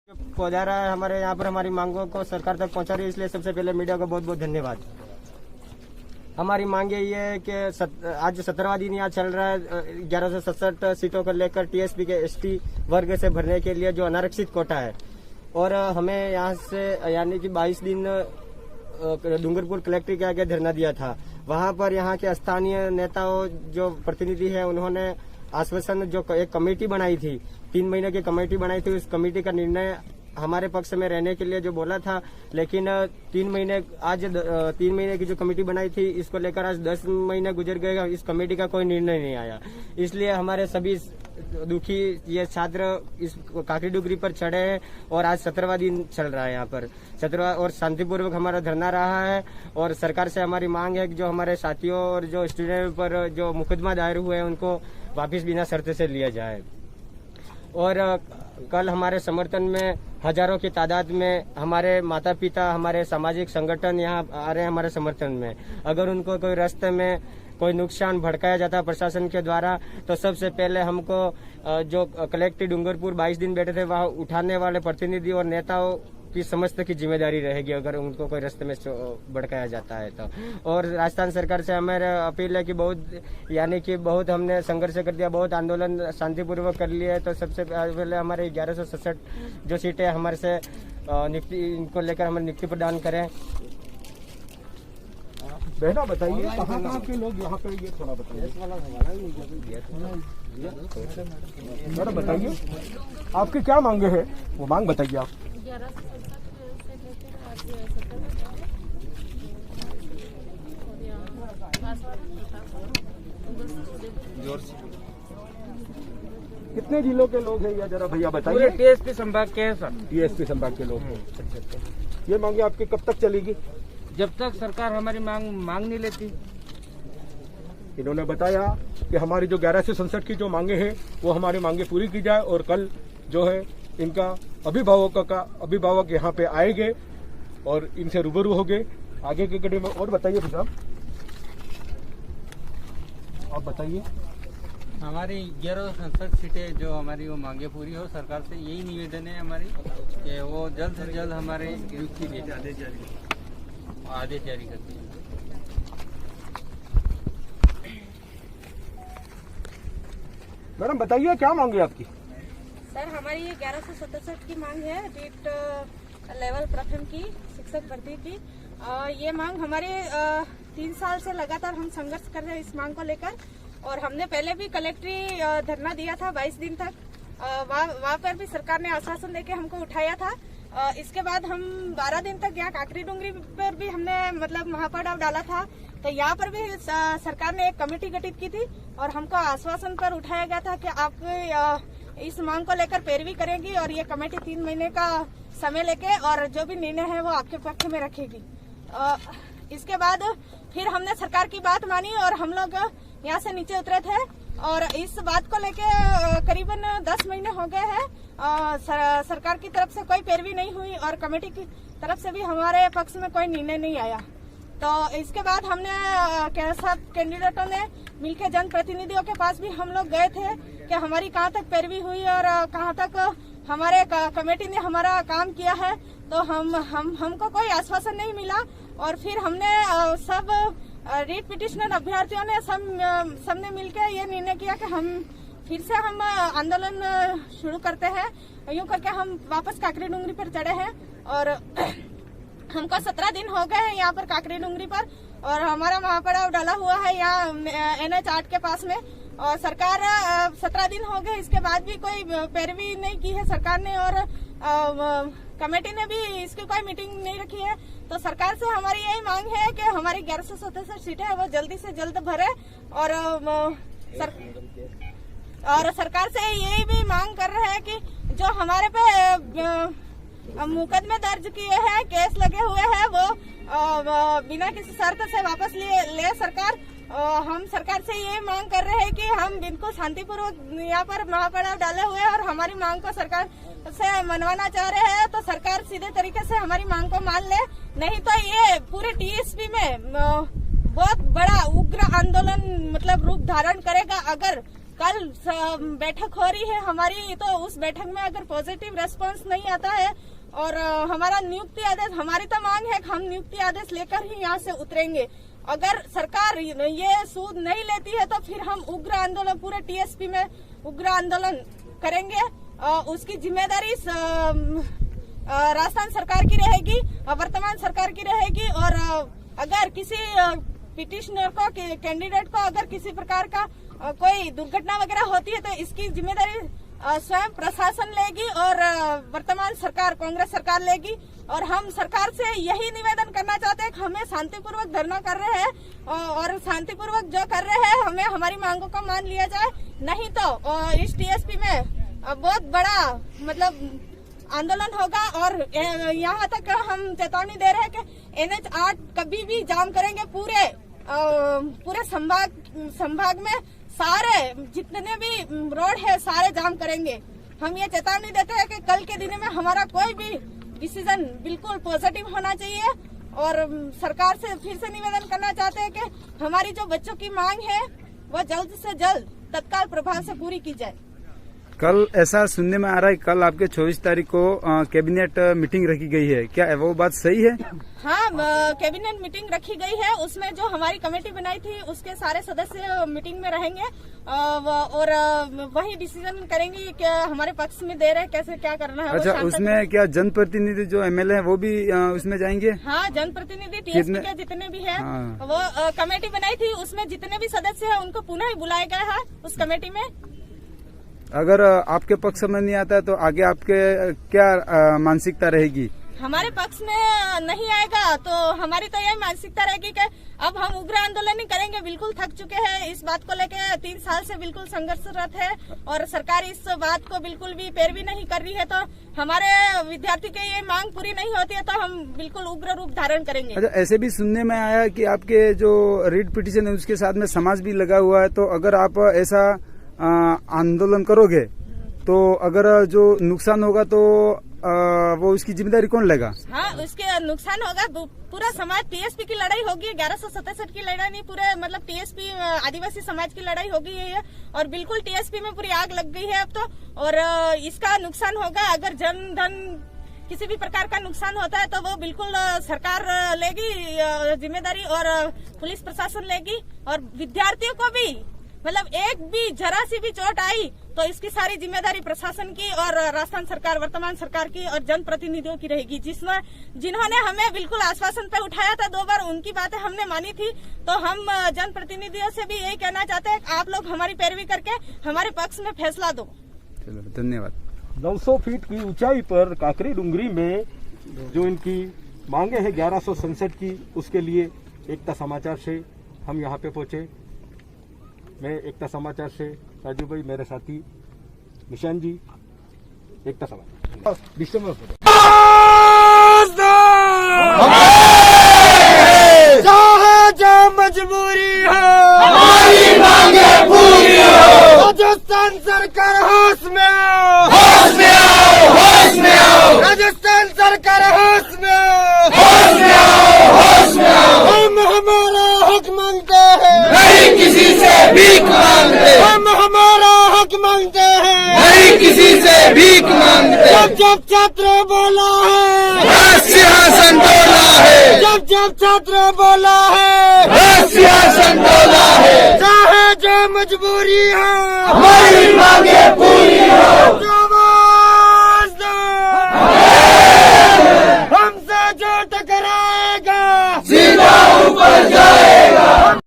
पहुंचा रहा है, हमारे यहाँ पर हमारी मांगों को सरकार तक पहुंचा रही है, इसलिए सबसे पहले मीडिया को बहुत बहुत धन्यवाद। हमारी मांग यही है कि आज 17वां दिन यहाँ चल रहा है 1167 सीटों को लेकर टीएसपी के एसटी वर्ग से भरने के लिए जो अनारक्षित कोटा है, और हमें यहाँ से यानी कि 22 दिन डूंगरपुर कलेक्टर के आगे धरना दिया था। वहाँ पर यहाँ के स्थानीय नेताओं जो प्रतिनिधि है उन्होंने आश्वासन जो एक कमेटी बनाई थी, 3 महीने की कमेटी बनाई थी, उस कमेटी का निर्णय हमारे पक्ष में रहने के लिए जो बोला था, लेकिन 3 महीने की जो कमेटी बनाई थी इसको लेकर आज 10 महीने गुजर गए, इस कमेटी का कोई निर्णय नहीं आया। इसलिए हमारे सभी दुखी ये छात्र इस काकरी डुगरी पर चढ़े हैं और आज 17वां दिन चल रहा है यहाँ पर 17वां, और शांतिपूर्वक हमारा धरना रहा है। और सरकार से हमारी मांग है कि जो हमारे साथियों और जो स्टूडेंट पर जो मुकदमा दायर हुए हैं उनको वापिस बिना शर्त से लिया जाए। और कल हमारे समर्थन में हजारों की तादाद में हमारे माता पिता, हमारे सामाजिक संगठन यहाँ आ रहे हैं हमारे समर्थन में। अगर उनको कोई रास्ते में कोई नुकसान भड़काया जाता है प्रशासन के द्वारा, तो सबसे पहले हमको जो कलेक्टर डूंगरपुर 22 दिन बैठे थे वहाँ उठाने वाले प्रतिनिधि और नेताओं की समस्त की जिम्मेदारी रहेगी अगर उनको कोई रास्ते में भड़काया जाता है तो। और राजस्थान सरकार से हमारे अपील है कि बहुत हमने संघर्ष कर दिया, बहुत आंदोलन शांतिपूर्वक कर लिया है, तो सबसे पहले हमारे 1167 जो सीटें हमारे से इनको लेकर हमें नियुक्ति प्रदान करें। बहना बताइए कहाँ के लोग यहाँ पे, ये थोड़ा बताइए मैडम, बताइए आपकी क्या मांगे हैं, वो मांग बताइए आप। 1167 से लेकर आज 17 कितने जिलों के लोग हैं या जरा भैया बताइए। टीएसपी संभाग के हैं सर। टीएसपी संभाग के लोग। ये मांगे आपकी कब तक चलेगी? जब तक सरकार हमारी मांग नहीं लेती। इन्होंने बताया कि हमारी जो 1167 की जो मांगे हैं वो हमारी मांगे पूरी की जाए, और कल जो है इनका अभिभावक यहाँ पे आएंगे और इनसे रूबरू होंगे आगे के कड़ी में। और बताइए साहब, आप बताइए। हमारी 1167 सीटें जो हमारी वो मांगे पूरी हो, सरकार से यही निवेदन है हमारी कि वो जल्द से जल्द हमारे नियुक्ति दे, आदेश जारी करते हैं। मैडम बताइए क्या मांगे आपकी? सर हमारी ये 1167 की मांग है, डीट लेवल प्रथम की शिक्षक भर्ती की। ये मांग हमारे 3 साल से लगातार हम संघर्ष कर रहे हैं इस मांग को लेकर, और हमने पहले भी कलेक्ट्री धरना दिया था 22 दिन तक। वहाँ पर भी सरकार ने आश्वासन देके हमको उठाया था। इसके बाद हम 12 दिन तक यहाँ काकरी डूंगरी पर भी हमने महापड़ाव डाला था, तो यहाँ पर भी सरकार ने एक कमेटी गठित की थी और हमको आश्वासन पर उठाया गया था कि आप इस मांग को लेकर पैरवी करेंगी और ये कमेटी 3 महीने का समय लेके और जो भी निर्णय है वो आपके पक्ष में रखेगी। इसके बाद फिर हमने सरकार की बात मानी और हम लोग यहाँ से नीचे उतरे थे, और इस बात को लेके करीबन 10 महीने हो गए हैं। सरकार की तरफ से कोई पैरवी नहीं हुई और कमेटी की तरफ से भी हमारे पक्ष में कोई निर्णय नहीं आया। तो इसके बाद हमने सब कैंडिडेटों ने मिलकर जनप्रतिनिधियों के पास भी हम लोग गए थे कि हमारी कहाँ तक पैरवी हुई और कहाँ तक हमारे कमेटी ने हमारा काम किया है। तो हमको कोई आश्वासन नहीं मिला, और फिर हमने सब रीट पिटिशनर अभ्यर्थियों ने सबने मिलकर ये निर्णय किया कि फिर से हम आंदोलन शुरू करते हैं। यूं करके हम वापस काकरी डूंगरी पर चढ़े हैं, और हमको 17 दिन हो गए हैं यहाँ पर काकरी डूंगरी पर, और हमारा महापड़ाव डाला हुआ है यहाँ NH 8 के पास में। और सरकार 17 दिन हो गए, इसके बाद भी कोई पैरवी नहीं की है सरकार ने, और कमेटी ने भी इसकी कोई मीटिंग नहीं रखी है। तो सरकार से हमारी यही मांग है कि हमारी 1167 सीटें है वो जल्दी से जल्द भरे, और सरकार से यही भी मांग कर रहे हैं कि जो हमारे पे मुकदमे दर्ज किए हैं, केस लगे हुए हैं, वो बिना किसी शर्त से वापस ले सरकार। हम सरकार से ये मांग कर रहे हैं कि हम बिल्कुल शांतिपूर्वक यहाँ पर महापड़ाव डाले हुए हैं और हमारी मांग को सरकार से मनवाना चाह रहे हैं, तो सरकार सीधे तरीके से हमारी मांग को मान ले, नहीं तो ये पूरे टीएसपी में बहुत बड़ा उग्र आंदोलन रूप धारण करेगा अगर कल बैठक हो रही है हमारी, तो उस बैठक में अगर पॉजिटिव रेस्पॉन्स नहीं आता है और हमारा नियुक्ति आदेश, हमारी तो मांग है कि हम नियुक्ति आदेश लेकर ही यहाँ से उतरेंगे। अगर सरकार ये सूद नहीं लेती है तो फिर हम उग्र आंदोलन, पूरे टीएसपी में उग्र आंदोलन करेंगे। उसकी जिम्मेदारी राजस्थान सरकार की रहेगी, वर्तमान सरकार की रहेगी। और अगर किसी पिटिशनर को, कैंडिडेट को अगर किसी प्रकार का कोई दुर्घटना वगैरह होती है तो इसकी जिम्मेदारी स्वयं प्रशासन लेगी और वर्तमान सरकार, कांग्रेस सरकार लेगी। और हम सरकार से यही निवेदन करना चाहते हैं कि हमें शांतिपूर्वक धरना कर रहे हैं और शांतिपूर्वक जो कर रहे हैं हमें हमारी मांगों को मान लिया जाए, नहीं तो इस टीएसपी में बहुत बड़ा मतलब आंदोलन होगा। और यहाँ तक हम चेतावनी दे रहे हैं कि NH 8 कभी भी जाम करेंगे। पूरे संभाग में सारे जितने भी रोड है सारे जाम करेंगे। हम ये चेतावनी देते हैं कि कल के दिन में हमारा कोई भी डिसीजन बिल्कुल पॉजिटिव होना चाहिए। और सरकार से फिर से निवेदन करना चाहते हैं कि हमारी जो बच्चों की मांग है वो जल्द से जल्द तत्काल प्रभाव से पूरी की जाए। कल ऐसा सुनने में आ रहा है, कल आपके 24 तारीख को कैबिनेट मीटिंग रखी गई है, क्या वो बात सही है? हाँ, कैबिनेट मीटिंग रखी गई है। उसमें जो हमारी कमेटी बनाई थी उसके सारे सदस्य मीटिंग में रहेंगे और वही डिसीजन करेंगे कि हमारे पक्ष में दे रहे हैं कैसे क्या करना है। अच्छा, उसमें क्या जनप्रतिनिधि जो MLA है वो भी उसमें जाएंगे? हाँ, जनप्रतिनिधि टीएसपी के जितने भी है वो कमेटी बनाई थी, उसमें जितने भी सदस्य है उनको पुनः बुलाया गया है उस कमेटी में। अगर आपके पक्ष में नहीं आता तो आगे आपके क्या मानसिकता रहेगी? हमारे पक्ष में नहीं आएगा तो हमारी तो यही मानसिकता रहेगी कि अब हम उग्र आंदोलन ही करेंगे। बिल्कुल थक चुके हैं इस बात को लेकर, 3 साल से बिल्कुल संघर्षरत है और सरकार इस बात को बिल्कुल भी पैरवी नहीं कर रही है। तो हमारे विद्यार्थी की ये मांग पूरी नहीं होती है तो हम बिल्कुल उग्र रूप धारण करेंगे। अच्छा, ऐसे भी सुनने में आया कि आपके जो रीट पिटीशन है उसके साथ में समाज भी लगा हुआ है, तो अगर आप ऐसा आंदोलन करोगे तो अगर जो नुकसान होगा तो वो उसकी जिम्मेदारी कौन लेगा? हाँ, उसके नुकसान होगा पूरा समाज। टीएसपी की लड़ाई होगी, 1167 की लड़ाई नहीं, पूरे मतलब टीएसपी आदिवासी समाज की लड़ाई होगी है। और बिल्कुल टीएसपी में पूरी आग लग गई है अब तो। और इसका नुकसान होगा, अगर जन धन किसी भी प्रकार का नुकसान होता है तो वो बिल्कुल सरकार लेगी जिम्मेदारी और पुलिस प्रशासन लेगी। और विद्यार्थियों को भी मतलब एक भी जरा सी भी चोट आई तो इसकी सारी जिम्मेदारी प्रशासन की और राजस्थान सरकार, वर्तमान सरकार की और जनप्रतिनिधियों की रहेगी, जिन्होंने हमें बिल्कुल आश्वासन पे उठाया था 2 बार, उनकी बातें हमने मानी थी। तो हम जनप्रतिनिधियों से भी यही कहना चाहते हैं कि आप लोग हमारी पैरवी करके हमारे पक्ष में फैसला दो। चलो, धन्यवाद। 900 फीट की ऊंचाई पर काकरी डूंगरी में जो इनकी मांगे हैं 1167 की, उसके लिए एकता समाचार से हम यहाँ पे पहुंचे। मैं एकता समाचार से राजू भाई, मेरे साथी निशान जी, एकता समाचार। जहाँ मजबूरी हो हमारी मांगे पूरी हो, राजस्थान सरकार होश में आओ, होश में आओ, होश में आओ, राजस्थान सरकार होश में आओ, होश में आओ, होश में आओ। हम हमारा हक मांगते हैं, नहीं किसी से भीख मांगते। हम हमारा हक मांगते हैं, नहीं किसी से भीख मांगते। जब छात्र बोला है सिंहासन बोला है, जब छात्र बोला है सिंहासन बोला है। चाहे जो मजबूरी हो हमारी मांगे पूरी हो।